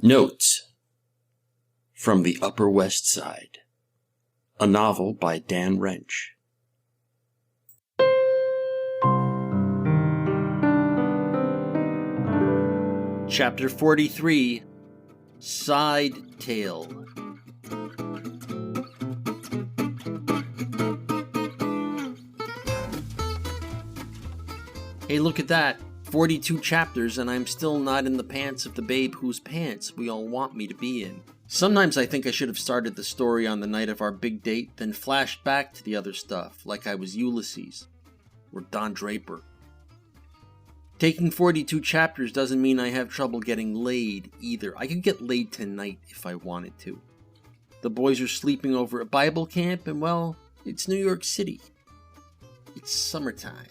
Notes from the Upper West Side, a novel by Dan Wrench. Chapter 43, Side Tale. Hey, look at that. 42 chapters and I'm still not in the pants of the babe whose pants we all want me to be in. Sometimes I think I should have started the story on the night of our big date, then flashed back to the other stuff, like I was Ulysses, or Don Draper. Taking 42 chapters doesn't mean I have trouble getting laid, either. I could get laid tonight if I wanted to. The boys are sleeping over at Bible camp, and well, it's New York City. It's summertime.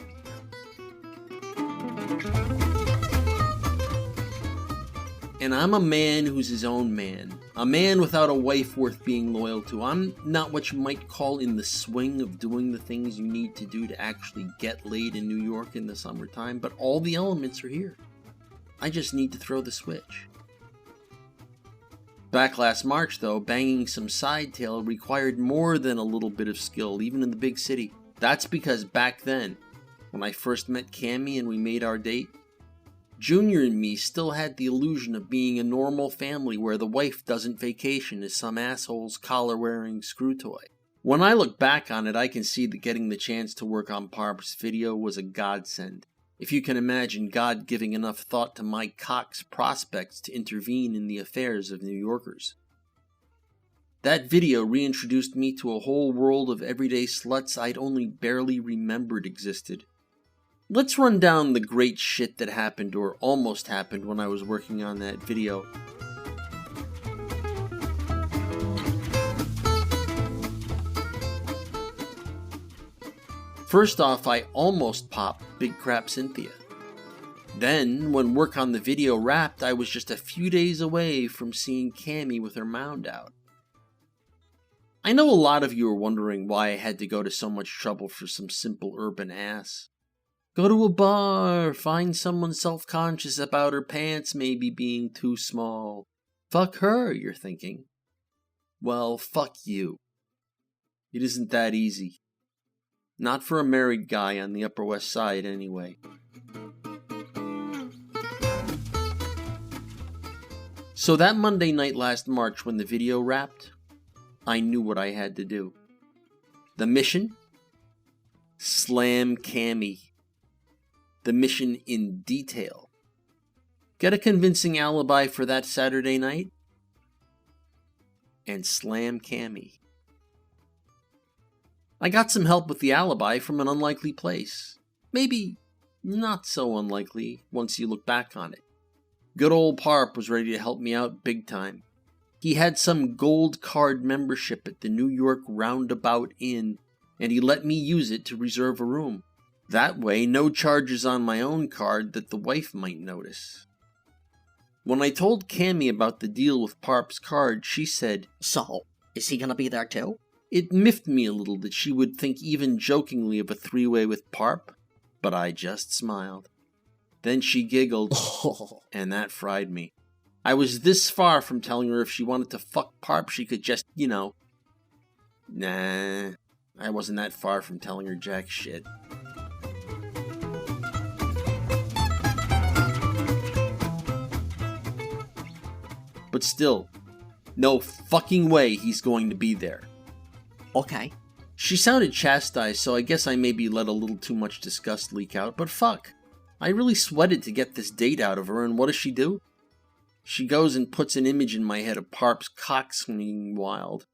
And I'm a man who's his own man. A man without a wife worth being loyal to. I'm not what you might call in the swing of doing the things you need to do to actually get laid in New York in the summertime, but all the elements are here. I just need to throw the switch. Back last March, though, banging some side tail required more than a little bit of skill, even in the big city. That's because back then, when I first met Cammie and we made our date, Junior and me still had the illusion of being a normal family where the wife doesn't vacation as some asshole's collar-wearing screw toy. When I look back on it, I can see that getting the chance to work on Parp's video was a godsend. If you can imagine God giving enough thought to my cock's prospects to intervene in the affairs of New Yorkers. That video reintroduced me to a whole world of everyday sluts I'd only barely remembered existed. Let's run down the great shit that happened or almost happened when I was working on that video. First off, I almost popped Big Crap Cynthia. Then, when work on the video wrapped, I was just a few days away from seeing Cammie with her mound out. I know a lot of you are wondering why I had to go to so much trouble for some simple urban ass. Go to a bar, find someone self-conscious about her pants maybe being too small. Fuck her, you're thinking. Well, fuck you. It isn't that easy. Not for a married guy on the Upper West Side, anyway. So that Monday night last March when the video wrapped, I knew what I had to do. The mission? Slam Cammie. The mission in detail. Get a convincing alibi for that Saturday night, and slam Cammie. I got some help with the alibi from an unlikely place. Maybe not so unlikely once you look back on it. Good old Parp was ready to help me out big time. He had some gold card membership at the New York Roundabout Inn, and he let me use it to reserve a room. That way, no charges on my own card that the wife might notice. When I told Cammie about the deal with Parp's card, she said, "So, is he gonna be there too?" It miffed me a little that she would think even jokingly of a three-way with Parp, but I just smiled. Then she giggled, and that fried me. I was this far from telling her if she wanted to fuck Parp, she could just, Nah, I wasn't that far from telling her jack shit. But still, no fucking way he's going to be there. Okay. She sounded chastised, so I guess I maybe let a little too much disgust leak out, but fuck. I really sweated to get this date out of her, and what does she do? She goes and puts an image in my head of Parp's cock swinging wild.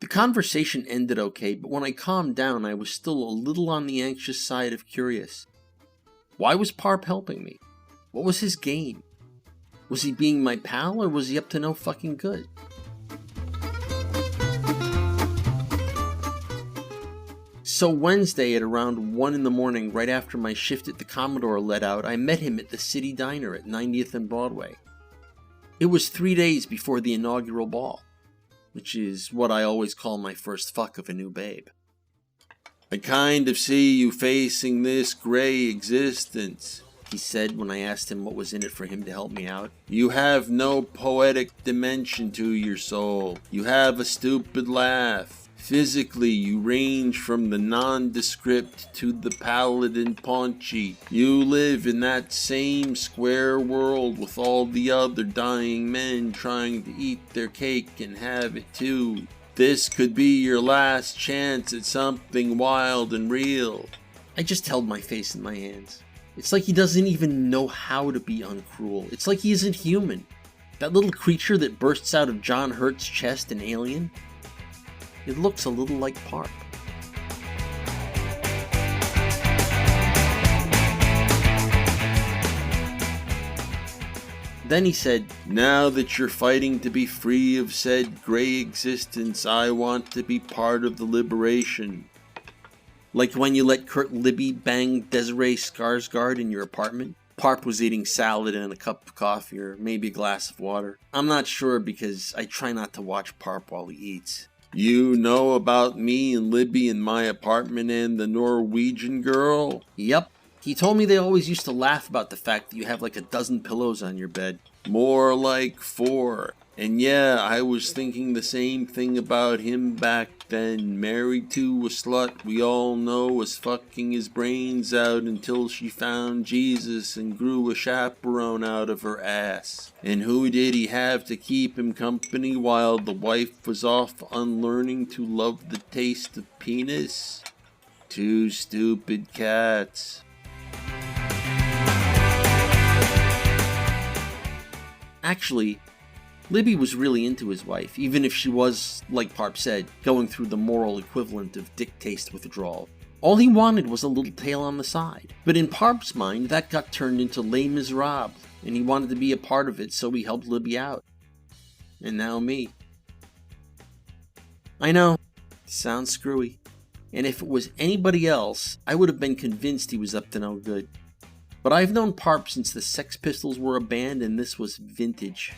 The conversation ended okay, but when I calmed down, I was still a little on the anxious side of curious. Why was Parp helping me? What was his game? Was he being my pal, or was he up to no fucking good? So Wednesday at around 1 in the morning, right after my shift at the Commodore let out, I met him at the City Diner at 90th and Broadway. It was 3 days before the inaugural ball, which is what I always call my first fuck of a new babe. I kind of see you facing this gray existence. he said when I asked him what was in it for him to help me out. You have no poetic dimension to your soul. You have a stupid laugh. Physically, you range from the nondescript to the pallid and paunchy. You live in that same square world with all the other dying men trying to eat their cake and have it too. This could be your last chance at something wild and real. I just held my face in my hands. It's like he doesn't even know how to be uncruel. It's like he isn't human. That little creature that bursts out of John Hurt's chest in Alien? It looks a little like Parp. Then he said, now that you're fighting to be free of said gray existence, I want to be part of the liberation. Like when you let Kurt Libby bang Desiree Skarsgård in your apartment? Parp was eating salad and a cup of coffee or maybe a glass of water. I'm not sure because I try not to watch Parp while he eats. You know about me and Libby in my apartment and the Norwegian girl? Yep. He told me they always used to laugh about the fact that you have like a dozen pillows on your bed. More like 4. And yeah, I was thinking the same thing about him back then. Married to a slut we all know was fucking his brains out until she found Jesus and grew a chaperone out of her ass. And who did he have to keep him company while the wife was off unlearning to love the taste of penis? 2 stupid cats. Actually, Libby was really into his wife, even if she was, like Parp said, going through the moral equivalent of dick taste withdrawal. All he wanted was a little tail on the side. But in Parp's mind, that got turned into Les Miserables, and he wanted to be a part of it, so he helped Libby out. And now me. I know, it sounds screwy. And if it was anybody else, I would have been convinced he was up to no good. But I've known Parp since the Sex Pistols were a band, and this was vintage.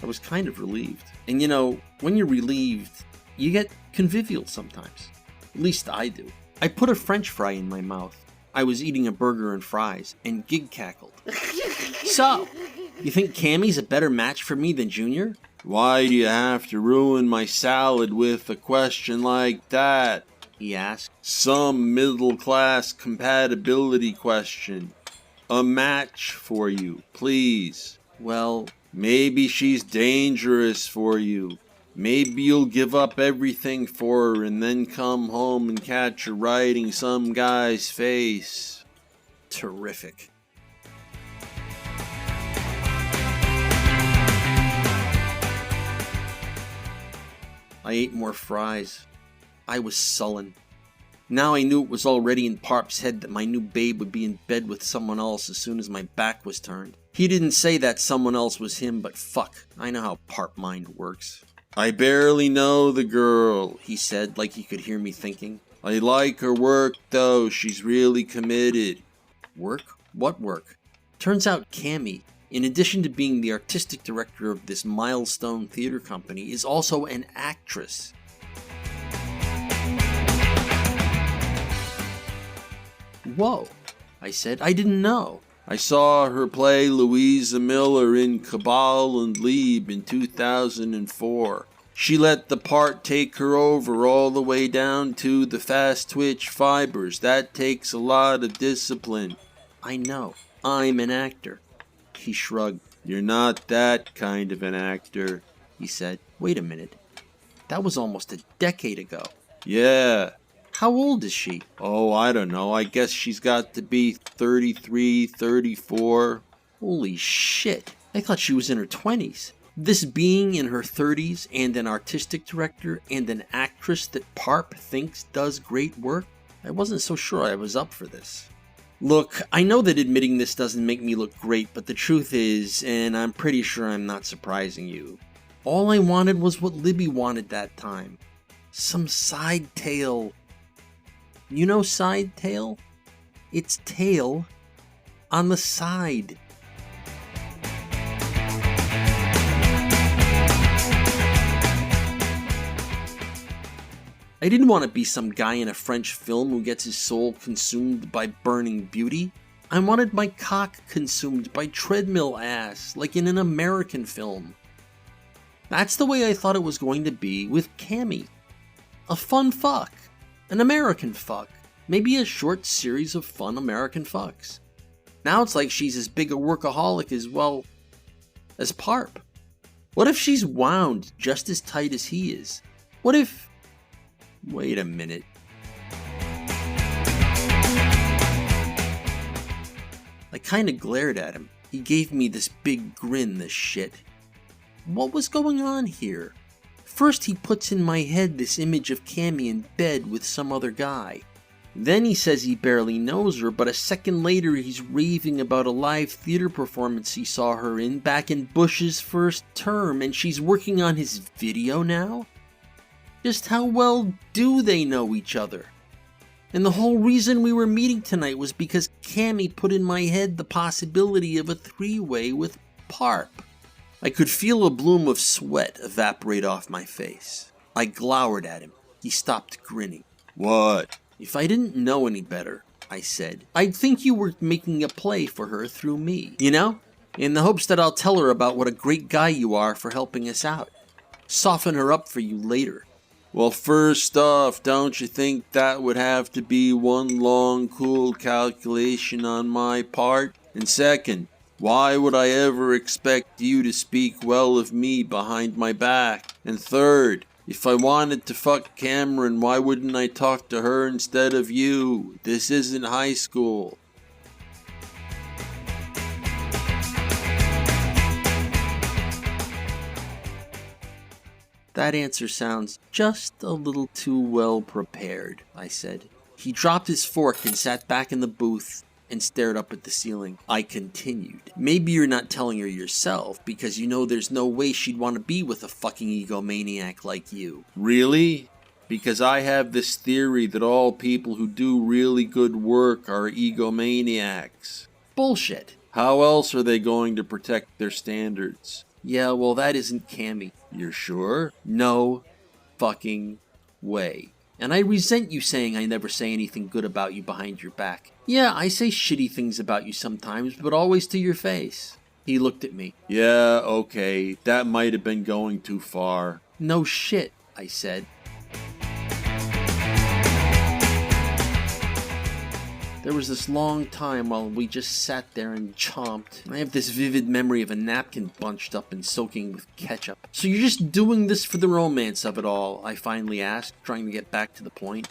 I was kind of relieved. And you know, when you're relieved, you get convivial sometimes. At least I do. I put a French fry in my mouth. I was eating a burger and fries, and Gig cackled. So, you think Cammy's a better match for me than Junior? Why do you have to ruin my salad with a question like that? He asked. Some middle-class compatibility question. A match for you, please. Well, maybe she's dangerous for you. Maybe you'll give up everything for her and then come home and catch her riding some guy's face. Terrific. I ate more fries. I was sullen. Now I knew it was already in Parp's head that my new babe would be in bed with someone else as soon as my back was turned. He didn't say that someone else was him, but fuck, I know how Parp mind works. I barely know the girl, he said, like he could hear me thinking. I like her work, though. She's really committed. Work? What work? Turns out Cammy, in addition to being the artistic director of this milestone theater company, is also an actress. Whoa, I said, I didn't know. I saw her play Louisa Miller in Cabal and Leib in 2004. She let the part take her over all the way down to the fast twitch fibers. That takes a lot of discipline. I know, I'm an actor. He shrugged. You're not that kind of an actor, he said. Wait a minute. That was almost a decade ago. Yeah. How old is she? Oh, I don't know. I guess she's got to be 33, 34. Holy shit. I thought she was in her 20s. This being in her 30s and an artistic director and an actress that Parp thinks does great work? I wasn't so sure I was up for this. Look, I know that admitting this doesn't make me look great, but the truth is, and I'm pretty sure I'm not surprising you, all I wanted was what Libby wanted that time. Some side tail. You know side tail? It's tail on the side. I didn't want to be some guy in a French film who gets his soul consumed by burning beauty. I wanted my cock consumed by treadmill ass, like in an American film. That's the way I thought it was going to be with Cammy. A fun fuck. An American fuck. Maybe a short series of fun American fucks. Now it's like she's as big a workaholic as, well, as Parp. What if she's wound just as tight as he is? What if... Wait a minute. I kinda glared at him. He gave me this big grin, this shit. What was going on here? First he puts in my head this image of Cammy in bed with some other guy. Then he says he barely knows her, but a second later he's raving about a live theater performance he saw her in back in Bush's first term, and she's working on his video now? Just how well do they know each other? And the whole reason we were meeting tonight was because Cammy put in my head the possibility of a three-way with Parp. I could feel a bloom of sweat evaporate off my face. I glowered at him. He stopped grinning. What? If I didn't know any better, I said, I'd think you were making a play for her through me. You know? In the hopes that I'll tell her about what a great guy you are for helping us out. Soften her up for you later. Well, first off, don't you think that would have to be one long, cool calculation on my part? And second, why would I ever expect you to speak well of me behind my back? And third, if I wanted to fuck Cameron, why wouldn't I talk to her instead of you? This isn't high school. That answer sounds just a little too well prepared, I said. He dropped his fork and sat back in the booth and stared up at the ceiling. I continued. Maybe you're not telling her yourself because you know there's no way she'd want to be with a fucking egomaniac like you. Really? Because I have this theory that all people who do really good work are egomaniacs. Bullshit. How else are they going to protect their standards? Yeah, well, that isn't Cammy. You're sure? No fucking way. And I resent you saying I never say anything good about you behind your back. Yeah, I say shitty things about you sometimes, but always to your face. He looked at me. Yeah, okay, that might have been going too far. No shit, I said. There was this long time while we just sat there and chomped. I have this vivid memory of a napkin bunched up and soaking with ketchup. So you're just doing this for the romance of it all? I finally asked, trying to get back to the point.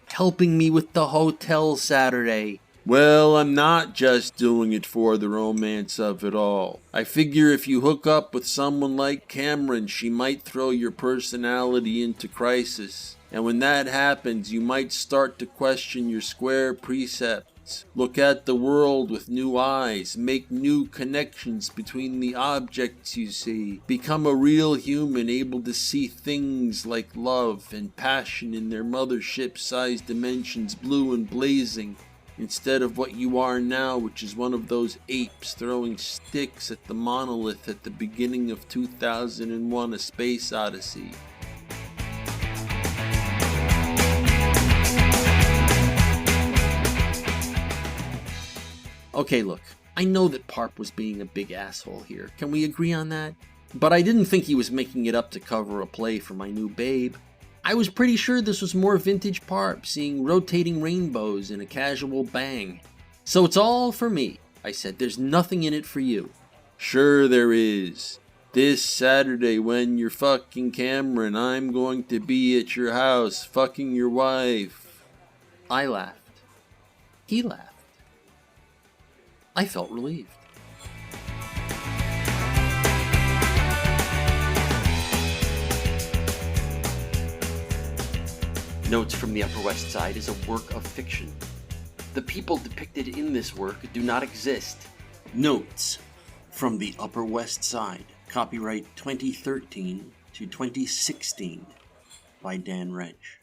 Helping me with the hotel Saturday. Well, I'm not just doing it for the romance of it all. I figure if you hook up with someone like Cameron, she might throw your personality into crisis. And when that happens, you might start to question your square precepts. Look at the world with new eyes. Make new connections between the objects you see. Become a real human able to see things like love and passion in their mothership-sized dimensions, blue and blazing. Instead of what you are now, which is one of those apes throwing sticks at the monolith at the beginning of 2001: A Space Odyssey. Okay, look, I know that Parp was being a big asshole here. Can we agree on that? But I didn't think he was making it up to cover a play for my new babe. I was pretty sure this was more vintage Parp, seeing rotating rainbows in a casual bang. So it's all for me, I said. There's nothing in it for you. Sure there is. This Saturday when you're fucking Cameron, I'm going to be at your house fucking your wife. I laughed. He laughed. I felt relieved. Notes from the Upper West Side is a work of fiction. The people depicted in this work do not exist. Notes from the Upper West Side. Copyright 2013 to 2016 by Dan Wrench.